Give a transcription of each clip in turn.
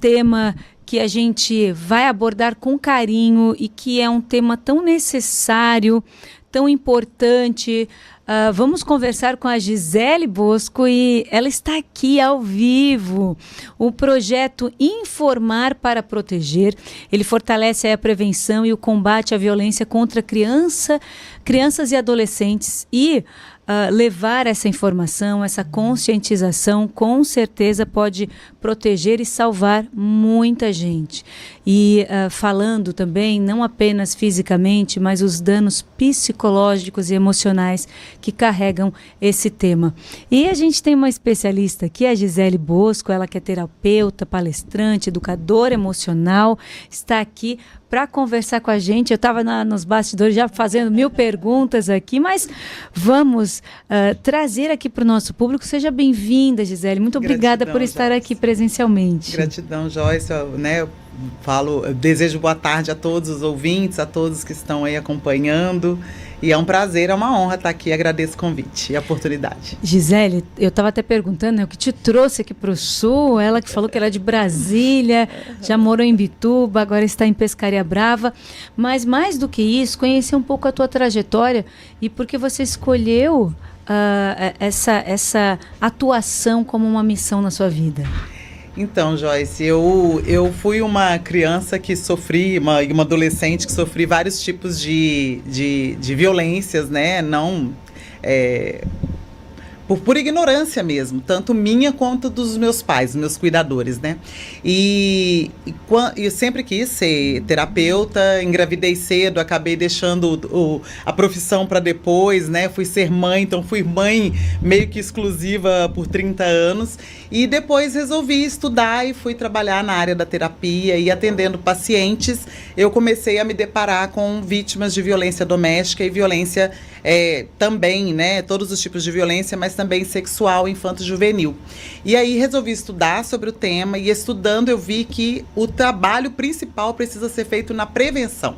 tema que a gente vai abordar com carinho e que é um tema tão necessário, tão importante. Vamos conversar com a Gisele Bosco e ela está aqui ao vivo. O projeto Informar para Proteger, ele fortalece a prevenção e o combate à violência contra crianças e adolescentes e levar essa informação, essa conscientização, com certeza pode proteger e salvar muita gente. E falando também, não apenas fisicamente, mas os danos psicológicos e emocionais que carregam esse tema. E a gente tem uma especialista aqui, a Gisele Bosco, ela que é terapeuta, palestrante, educadora emocional, está aqui para conversar com a gente. Eu estava nos bastidores já fazendo 1000 perguntas aqui, mas vamos trazer aqui para o nosso público. Seja bem-vinda, Gisele. Muito obrigada por estar aqui presencialmente. Gratidão, Joyce. Eu desejo boa tarde a todos os ouvintes, a todos que estão aí acompanhando. E é um prazer, é uma honra estar aqui. Agradeço o convite e a oportunidade. Gisele, eu estava até perguntando, o que te trouxe aqui para o Sul? Ela que falou que era de Brasília, já morou em Bituba, agora está em Pescaria Brava. Mas mais do que isso, conhecer um pouco a tua trajetória e por que você escolheu essa atuação como uma missão na sua vida. Então, Joyce, eu fui uma criança que sofri, uma adolescente que sofri vários tipos de violências, né? Não, por ignorância mesmo, tanto minha quanto dos meus pais, meus cuidadores, né? E eu sempre quis ser terapeuta, engravidei cedo, acabei deixando a profissão para depois, né? Fui ser mãe, então fui mãe meio que exclusiva por 30 anos. E depois resolvi estudar e fui trabalhar na área da terapia e atendendo pacientes. Eu comecei a me deparar com vítimas de violência doméstica e violência também, né? Todos os tipos de violência, mas também sexual, infanto-juvenil. E aí resolvi estudar sobre o tema e estudando eu vi que o trabalho principal precisa ser feito na prevenção.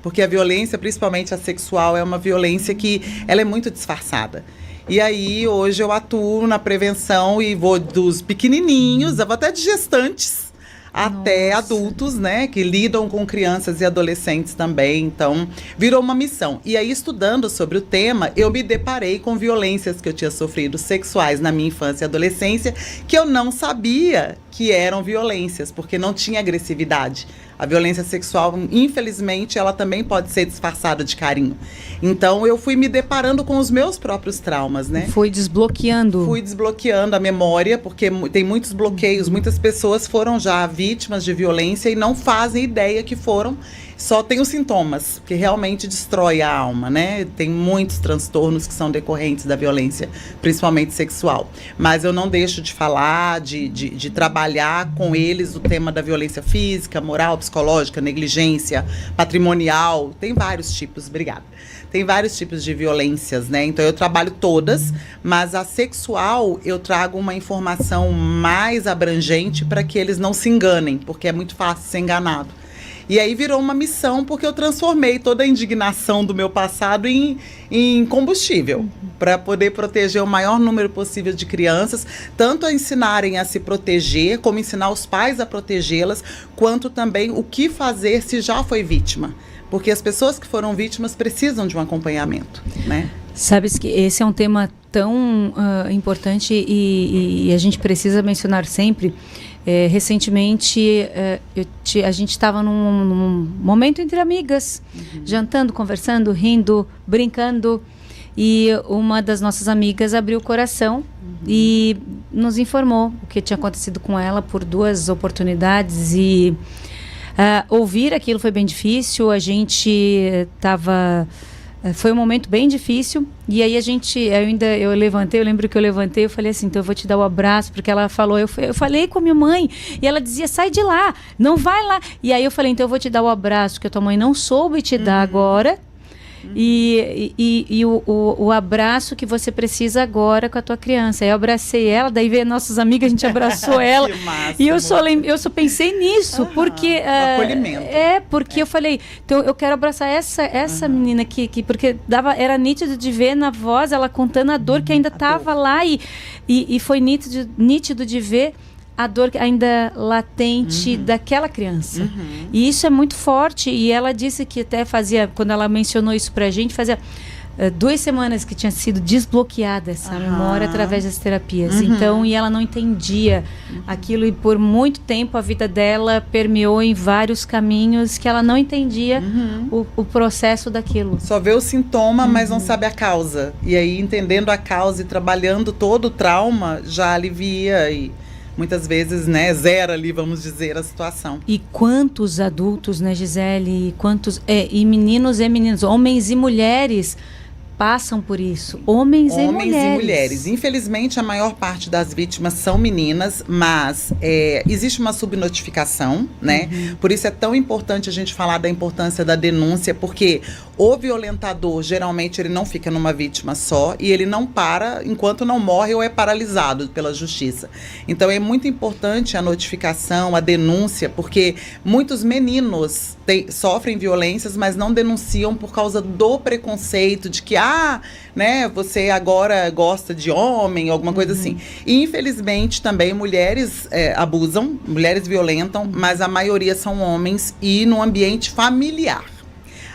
Porque a violência, principalmente a sexual, é uma violência que ela é muito disfarçada. E aí, hoje eu atuo na prevenção e vou dos pequenininhos, eu vou até de gestantes, até adultos, né, que lidam com crianças e adolescentes também. Então, virou uma missão. E aí, estudando sobre o tema, eu me deparei com violências que eu tinha sofrido sexuais na minha infância e adolescência, que eu não sabia que eram violências, porque não tinha agressividade. A violência sexual, infelizmente, ela também pode ser disfarçada de carinho. Então, eu fui me deparando com os meus próprios traumas, né? Fui desbloqueando a memória, porque tem muitos bloqueios. Muitas pessoas foram já vítimas de violência e não fazem ideia que foram. Só tem os sintomas, que realmente destrói a alma, né? Tem muitos transtornos que são decorrentes da violência, principalmente sexual. Mas eu não deixo de falar, de trabalhar com eles o tema da violência física, moral, psicológica, negligência, patrimonial. Tem vários tipos, obrigada. Tem vários tipos de violências, né? Então eu trabalho todas, mas a sexual eu trago uma informação mais abrangente para que eles não se enganem, porque é muito fácil ser enganado. E aí virou uma missão, porque eu transformei toda a indignação do meu passado em combustível, para poder proteger o maior número possível de crianças, tanto a ensinarem a se proteger, como ensinar os pais a protegê-las, quanto também o que fazer se já foi vítima. Porque as pessoas que foram vítimas precisam de um acompanhamento, né? Sabes que esse é um tema tão importante e a gente precisa mencionar sempre. Recentemente, a gente estava num momento entre amigas, jantando, conversando, rindo, brincando, e uma das nossas amigas abriu o coração e nos informou o que tinha acontecido com ela por 2 oportunidades e ouvir aquilo foi bem difícil. A gente estava... Foi um momento bem difícil, e aí eu levantei, eu lembro que eu levantei, eu falei assim, então eu vou te dar o abraço, porque ela falou, eu falei com a minha mãe, e ela dizia, sai de lá, não vai lá, e aí eu falei, então eu vou te dar o abraço, que a tua mãe não soube te dar agora, e o abraço que você precisa agora com a tua criança. Aí eu abracei ela, daí veio nossas amigas, a gente abraçou ela. E eu só pensei nisso, porque acolhimento. Porque eu falei, então eu quero abraçar essa menina aqui, porque era nítido de ver na voz ela contando a dor que ainda estava lá, e foi nítido de ver a dor ainda latente daquela criança. E isso é muito forte. E ela disse que até fazia, quando ela mencionou isso pra gente, fazia 2 semanas que tinha sido desbloqueada essa memória através das terapias. Então, e ela não entendia aquilo, e por muito tempo a vida dela permeou em vários caminhos que ela não entendia o processo daquilo. Só vê o sintoma, mas não sabe a causa. E aí, entendendo a causa e trabalhando todo o trauma, já alivia e muitas vezes, né, zera ali, vamos dizer, a situação. E quantos adultos, né, Gisele, e meninos e meninas, homens e mulheres passam por isso. Homens e mulheres. Infelizmente, a maior parte das vítimas são meninas, mas existe uma subnotificação, né? Por isso é tão importante a gente falar da importância da denúncia, porque o violentador, geralmente, ele não fica numa vítima só e ele não para enquanto não morre ou é paralisado pela justiça. Então, é muito importante a notificação, a denúncia, porque muitos meninos sofrem violências, mas não denunciam por causa do preconceito, de que, né, você agora gosta de homem, alguma coisa assim. E, infelizmente, também mulheres abusam, mulheres violentam, mas a maioria são homens e no ambiente familiar.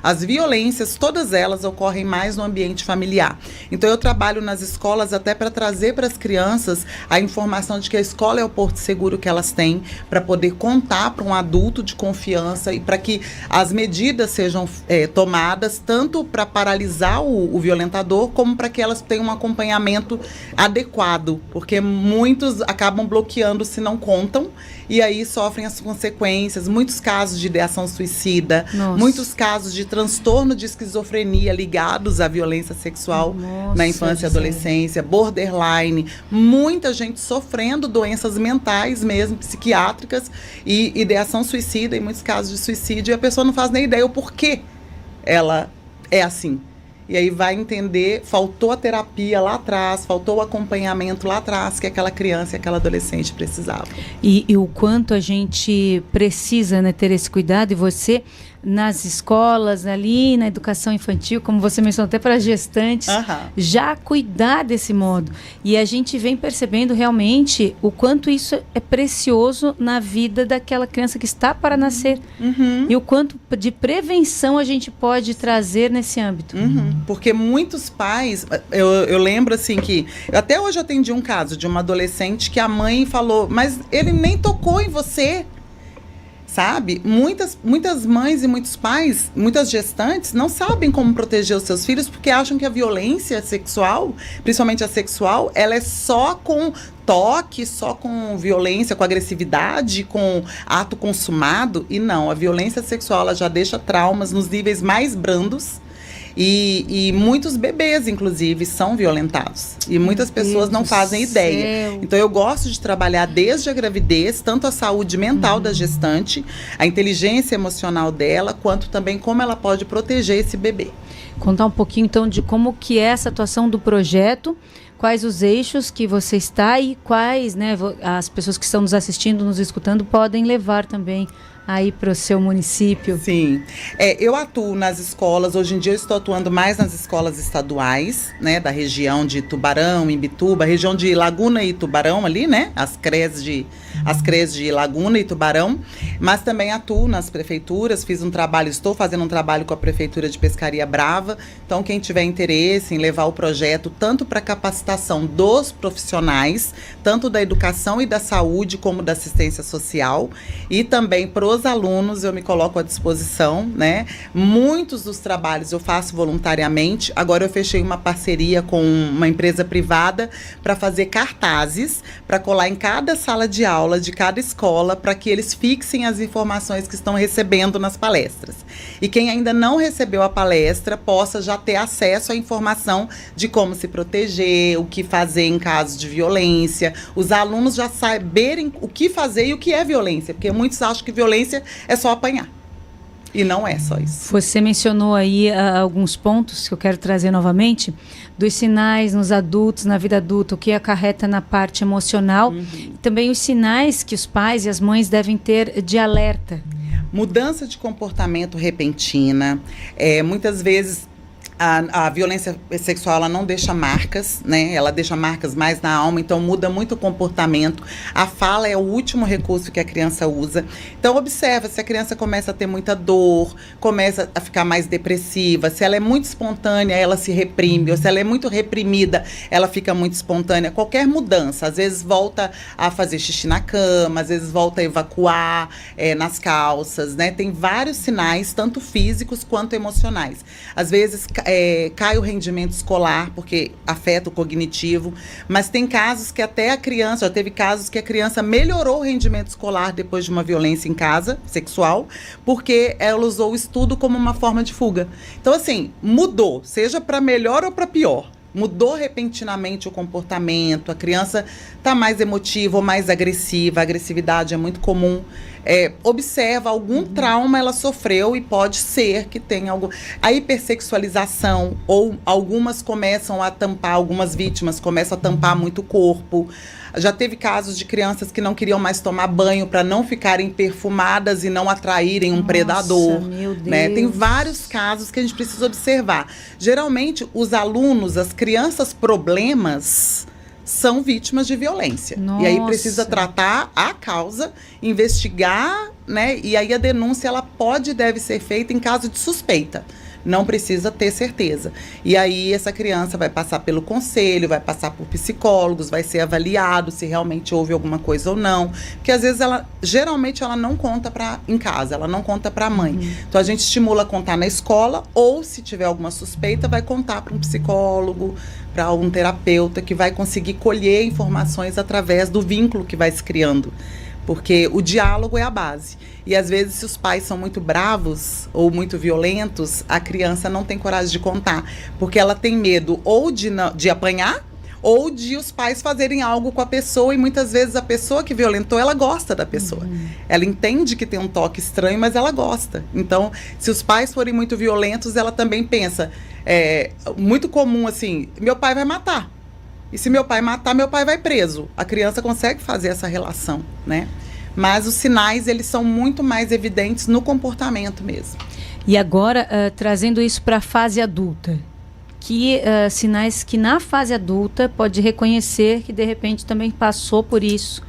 As violências, todas elas ocorrem mais no ambiente familiar. Então, eu trabalho nas escolas até para trazer para as crianças a informação de que a escola é o porto seguro que elas têm para poder contar para um adulto de confiança e para que as medidas sejam tomadas tanto para paralisar o violentador como para que elas tenham um acompanhamento adequado, porque muitos acabam bloqueando se não contam e aí sofrem as consequências. Muitos casos de ideação suicida, muitos casos de transtorno de esquizofrenia ligados à violência sexual na infância e adolescência, borderline, muita gente sofrendo doenças mentais mesmo, psiquiátricas e ideação suicida, em muitos casos de suicídio, e a pessoa não faz nem ideia o porquê ela é assim. E aí vai entender, faltou a terapia lá atrás, faltou o acompanhamento lá atrás que aquela criança e aquela adolescente precisavam. E o quanto a gente precisa, né, ter esse cuidado, e você nas escolas, ali na educação infantil, como você mencionou, até para gestantes, já cuidar desse modo. E a gente vem percebendo realmente o quanto isso é precioso na vida daquela criança que está para nascer. E o quanto de prevenção a gente pode trazer nesse âmbito. Porque muitos pais, eu lembro assim que, até hoje eu atendi um caso de uma adolescente que a mãe falou, mas ele nem tocou em você. Sabe? Muitas mães e muitos pais, muitas gestantes, não sabem como proteger os seus filhos porque acham que a violência sexual, principalmente a sexual, ela é só com toque, só com violência, com agressividade, com ato consumado. E não, a violência sexual ela já deixa traumas nos níveis mais brandos. E muitos bebês, inclusive, são violentados. E muitas pessoas não fazem ideia. Então, eu gosto de trabalhar desde a gravidez, tanto a saúde mental da gestante, a inteligência emocional dela, quanto também como ela pode proteger esse bebê. Contar um pouquinho, então, de como que é essa atuação do projeto, quais os eixos que você está e quais, né, as pessoas que estão nos assistindo, nos escutando, podem levar também aí para o seu município. Sim. Eu atuo nas escolas, hoje em dia eu estou atuando mais nas escolas estaduais, né, da região de Tubarão, Imbituba, região de Laguna e Tubarão ali, né, as CREs de Laguna e Tubarão, mas também atuo nas prefeituras, estou fazendo um trabalho com a Prefeitura de Pescaria Brava, então quem tiver interesse em levar o projeto tanto para capacitação dos profissionais, tanto da educação e da saúde, como da assistência social, e também para os alunos, eu me coloco à disposição, né? Muitos dos trabalhos eu faço voluntariamente. Agora eu fechei uma parceria com uma empresa privada para fazer cartazes, para colar em cada sala de aula de cada escola, para que eles fixem as informações que estão recebendo nas palestras. E quem ainda não recebeu a palestra possa já ter acesso à informação de como se proteger, o que fazer em caso de violência, os alunos já saberem o que fazer e o que é violência, porque muitos acham que violência é só apanhar. E não é só isso. Você mencionou aí alguns pontos que eu quero trazer novamente, dos sinais nos adultos, na vida adulta, o que acarreta na parte emocional, e também os sinais que os pais e as mães devem ter de alerta. Mudança de comportamento repentina, muitas vezes A violência sexual, ela não deixa marcas, né? Ela deixa marcas mais na alma, então muda muito o comportamento. A fala é o último recurso que a criança usa. Então, observa se a criança começa a ter muita dor, começa a ficar mais depressiva, se ela é muito espontânea, ela se reprime, ou se ela é muito reprimida, ela fica muito espontânea. Qualquer mudança, às vezes volta a fazer xixi na cama, às vezes volta a evacuar nas calças, né? Tem vários sinais, tanto físicos quanto emocionais. Às vezes cai o rendimento escolar, porque afeta o cognitivo, mas tem casos que até a criança, já teve casos que a criança melhorou o rendimento escolar depois de uma violência em casa, sexual, porque ela usou o estudo como uma forma de fuga. Então, assim, mudou, seja para melhor ou para pior. Mudou repentinamente o comportamento, a criança está mais emotiva ou mais agressiva, a agressividade é muito comum. Observa algum trauma ela sofreu e pode ser que tenha algum... A hipersexualização, ou algumas começam a tampar, algumas vítimas começam a tampar muito o corpo. Já teve casos de crianças que não queriam mais tomar banho para não ficarem perfumadas e não atraírem um predador. Meu Deus. Né? Tem vários casos que a gente precisa observar. Geralmente, os alunos, as crianças problemas, são vítimas de violência. Nossa. E aí precisa tratar a causa, investigar, né? E aí a denúncia ela pode e deve ser feita em caso de suspeita. Não precisa ter certeza. E aí essa criança vai passar pelo conselho, vai passar por psicólogos, vai ser avaliado se realmente houve alguma coisa ou não. Porque às vezes geralmente ela não conta em casa, ela não conta para a mãe. Então a gente estimula a contar na escola, ou se tiver alguma suspeita, vai contar para um psicólogo, para um terapeuta que vai conseguir colher informações através do vínculo que vai se criando. Porque o diálogo é a base. E às vezes, se os pais são muito bravos ou muito violentos, a criança não tem coragem de contar. Porque ela tem medo ou de apanhar, ou de os pais fazerem algo com a pessoa. E muitas vezes a pessoa que violentou, ela gosta da pessoa. Ela entende que tem um toque estranho, mas ela gosta. Então, se os pais forem muito violentos, ela também pensa. Muito comum assim, meu pai vai matar. E se meu pai matar, meu pai vai preso. A criança consegue fazer essa relação, né? Mas os sinais, eles são muito mais evidentes no comportamento mesmo. E agora, trazendo isso para a fase adulta, que sinais que na fase adulta pode reconhecer que de repente também passou por isso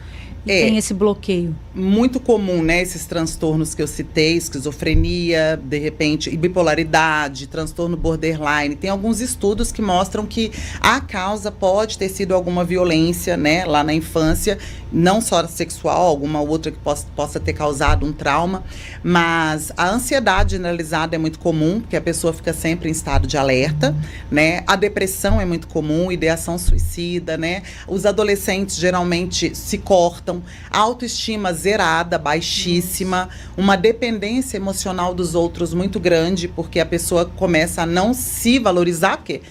e tem esse bloqueio. Muito comum, né, esses transtornos que eu citei, esquizofrenia, de repente, bipolaridade, transtorno borderline. Tem alguns estudos que mostram que a causa pode ter sido alguma violência, né, lá na infância, não só sexual, alguma outra que possa ter causado um trauma, mas a ansiedade generalizada é muito comum, porque a pessoa fica sempre em estado de alerta, né, a depressão é muito comum, ideação suicida, né, os adolescentes geralmente se cortam, a autoestima zerada, baixíssima, uma dependência emocional dos outros muito grande, porque a pessoa começa a não se valorizar, porque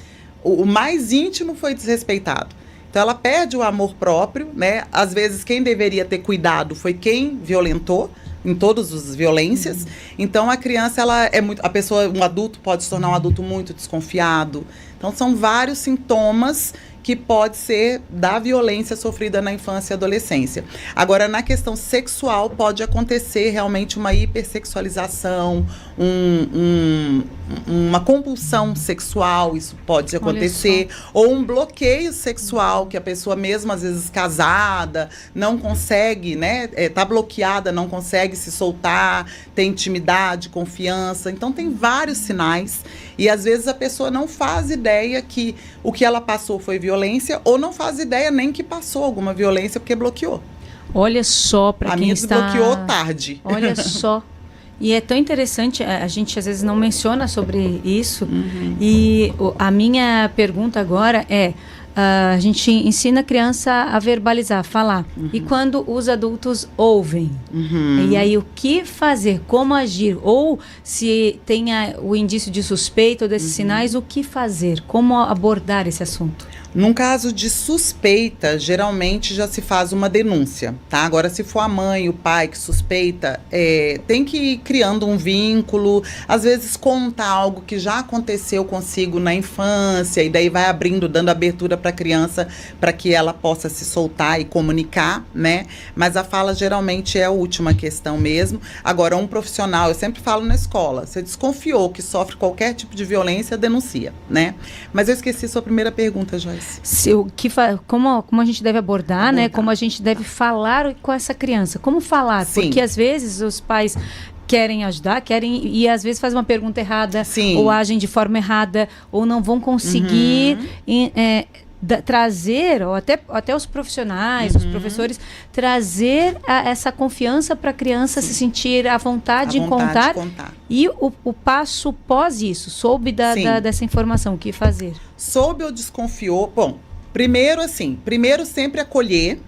o mais íntimo foi desrespeitado. Então ela perde o amor próprio, né? Às vezes quem deveria ter cuidado foi quem violentou, em todas as violências. Então a criança, um adulto pode se tornar um adulto muito desconfiado. Então são vários sintomas que pode ser da violência sofrida na infância e adolescência. Agora, na questão sexual, pode acontecer realmente uma hipersexualização, uma compulsão sexual, isso pode acontecer, ou um bloqueio sexual, que a pessoa mesmo, às vezes, casada, não consegue, né, tá bloqueada, não consegue se soltar, tem intimidade, confiança. Então, tem vários sinais, e às vezes a pessoa não faz ideia que o que ela passou foi violência, ou não faz ideia nem que passou alguma violência, porque bloqueou. Olha só, para quem está... A minha desbloqueou tarde. Olha só. E é tão interessante, a gente às vezes não menciona sobre isso. E a minha pergunta agora é, a gente ensina a criança a verbalizar, falar. E quando os adultos ouvem, e aí o que fazer, como agir? Ou se tem o indício de suspeita ou desses sinais, o que fazer? Como abordar esse assunto? Num caso de suspeita, geralmente já se faz uma denúncia, tá? Agora, se for a mãe, o pai que suspeita, tem que ir criando um vínculo, às vezes conta algo que já aconteceu consigo na infância, e daí vai abrindo, dando abertura para a criança, para que ela possa se soltar e comunicar, né? Mas a fala geralmente é a última questão mesmo. Agora, um profissional, eu sempre falo na escola, você desconfiou que sofre qualquer tipo de violência, denuncia, né? Mas eu esqueci sua primeira pergunta, Joyce. Como a gente deve abordar, né? Como a gente deve falar com essa criança. Como falar? Sim. Porque às vezes os pais querem ajudar, e às vezes fazem uma pergunta errada, Sim. ou agem de forma errada, ou não vão conseguir trazer, ou até os profissionais, os professores, trazer essa confiança para a criança se sentir à vontade de contar. E o passo pós isso, soube dessa informação, o que fazer? Soube ou desconfiou? Bom, primeiro sempre acolher,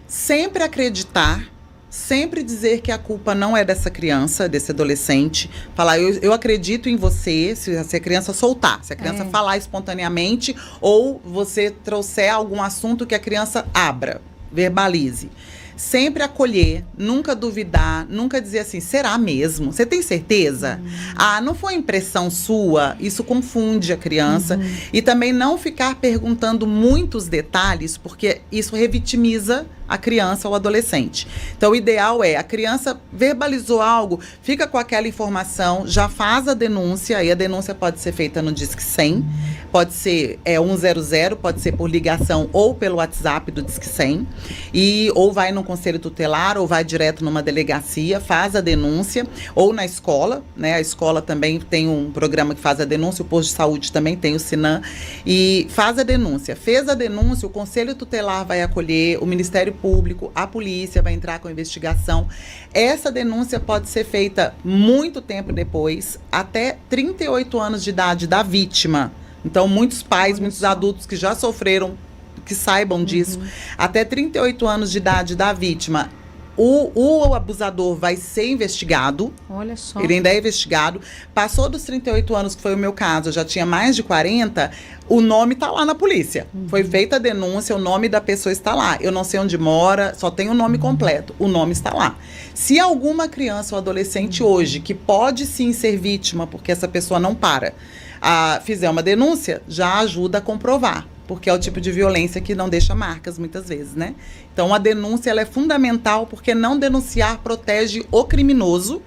sempre acreditar, sempre dizer que a culpa não é dessa criança, desse adolescente. Falar, eu acredito em você, se a criança soltar, se a criança falar espontaneamente, ou você trouxer algum assunto que a criança abra, verbalize. Sempre acolher, nunca duvidar, nunca dizer assim, será mesmo? Você tem certeza? Não foi impressão sua? Isso confunde a criança. E também não ficar perguntando muitos detalhes, porque isso revitimiza a criança ou adolescente. Então, o ideal é, a criança verbalizou algo, fica com aquela informação, já faz a denúncia, e a denúncia pode ser feita no Disque 100, pode ser 100, pode ser por ligação ou pelo WhatsApp do Disque 100, ou vai no conselho tutelar, ou vai direto numa delegacia, faz a denúncia, ou na escola, né? A escola também tem um programa que faz a denúncia, o posto de saúde também tem o Sinan, e faz a denúncia. Fez a denúncia, o conselho tutelar vai acolher, o Ministério Público, a polícia vai entrar com a investigação. Essa denúncia pode ser feita muito tempo depois, até 38 anos de idade da vítima. Então, muitos pais, muitos adultos que já sofreram, que saibam disso, até 38 anos de idade da vítima, o abusador vai ser investigado. Olha só. Ele ainda é investigado. Passou dos 38 anos, que foi o meu caso, eu já tinha mais de 40, o nome está lá na polícia. Foi feita a denúncia, o nome da pessoa está lá. Eu não sei onde mora, só tem o nome completo. O nome está lá. Se alguma criança ou adolescente hoje, que pode sim ser vítima, porque essa pessoa não para, fizer uma denúncia, já ajuda a comprovar. Porque é o tipo de violência que não deixa marcas, muitas vezes, né? Então, a denúncia ela é fundamental, porque não denunciar protege o criminoso.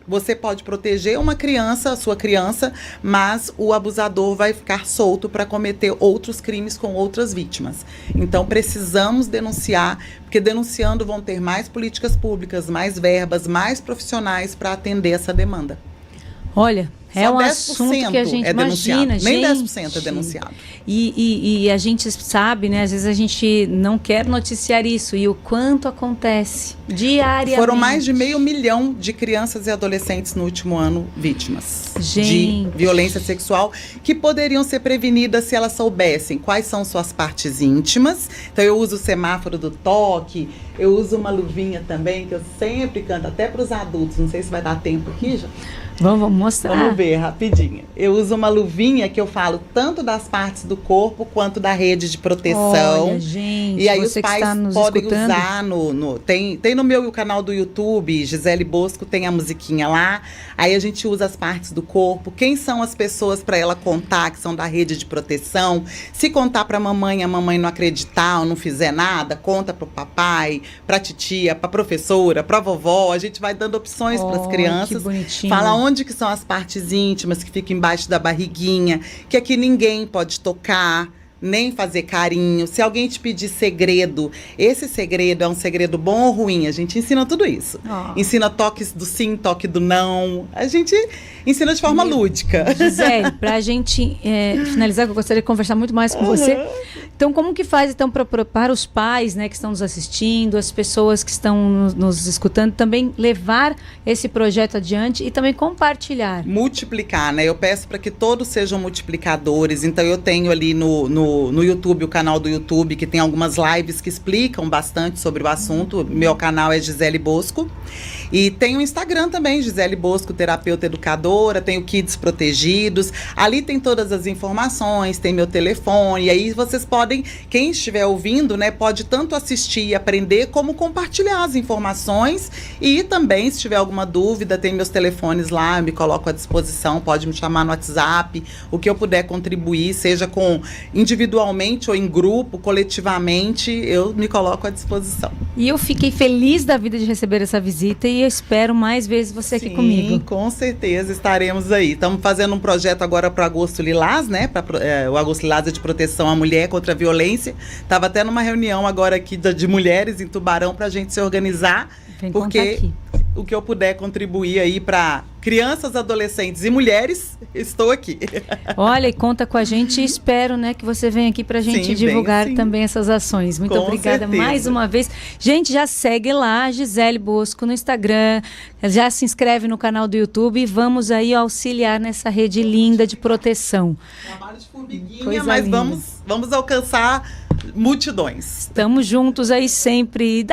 Você pode proteger uma criança, a sua criança, mas o abusador vai ficar solto para cometer outros crimes com outras vítimas. Então, precisamos denunciar, porque denunciando vão ter mais políticas públicas, mais verbas, mais profissionais para atender essa demanda. Olha, é um assunto que a gente imagina, gente. Nem 10% é denunciado. E a gente sabe, né? Às vezes a gente não quer noticiar isso. E o quanto acontece diariamente. Foram mais de 500 mil de crianças e adolescentes no último ano vítimas de violência sexual, que poderiam ser prevenidas se elas soubessem quais são suas partes íntimas. Então, eu uso o semáforo do toque, eu uso uma luvinha também, que eu sempre canto, até para os adultos. Não sei se vai dar tempo aqui, já. Vamos mostrar. Vamos ver, rapidinho. Eu uso uma luvinha que eu falo tanto das partes do corpo quanto da rede de proteção. Olha, gente, e aí os pais podem escutando. usar tem no meu canal do YouTube, Gisele Bosco, tem a musiquinha lá. Aí a gente usa as partes do corpo. Quem são as pessoas para ela contar que são da rede de proteção? Se contar para a mamãe não acreditar ou não fizer nada, conta para o papai, para a titia, para a professora, para a vovó. A gente vai dando opções para as crianças. Que bonitinho. Fala onde que são as partes íntimas que ficam embaixo da barriguinha, que aqui ninguém pode tocar, nem fazer carinho. Se alguém te pedir segredo, esse segredo é um segredo bom ou ruim? A gente ensina tudo isso. Ensina toques do sim, toque do não. A gente ensina de forma lúdica. Gisele, pra gente finalizar, que eu gostaria de conversar muito mais com você. Então, como que faz então para os pais, né, que estão nos assistindo, as pessoas que estão nos escutando, também levar esse projeto adiante e também compartilhar? Multiplicar, né? Eu peço para que todos sejam multiplicadores. Então, eu tenho ali no YouTube, o canal do YouTube, que tem algumas lives que explicam bastante sobre o assunto. Meu canal é Gisele Bosco. E tem o Instagram também, Gisele Bosco, terapeuta educadora, tem o Kids Protegidos. Ali tem todas as informações, tem meu telefone. E aí vocês podem, quem estiver ouvindo, né, pode tanto assistir e aprender, como compartilhar as informações. E também, se tiver alguma dúvida, tem meus telefones lá, eu me coloco à disposição, pode me chamar no WhatsApp, o que eu puder contribuir, seja com individualmente ou em grupo, coletivamente, eu me coloco à disposição. E eu fiquei feliz da vida de receber essa visita e eu espero mais vezes você aqui comigo. Sim, com certeza estaremos aí. Estamos fazendo um projeto agora para o Agosto Lilás, né? O Agosto Lilás é de proteção à mulher contra a violência. Estava até numa reunião agora aqui de mulheres em Tubarão para a gente se organizar. Vem porque aqui. O que eu puder contribuir aí para crianças, adolescentes e mulheres, estou aqui. Olha, e conta com a gente e espero, né, que você venha aqui para a gente divulgar também essas ações. Muito obrigada mais uma vez. Gente, já segue lá, Gisele Bosco no Instagram, já se inscreve no canal do YouTube e vamos aí auxiliar nessa rede linda de proteção. Trabalho de formiguinha, mas vamos alcançar multidões. Estamos juntos aí sempre.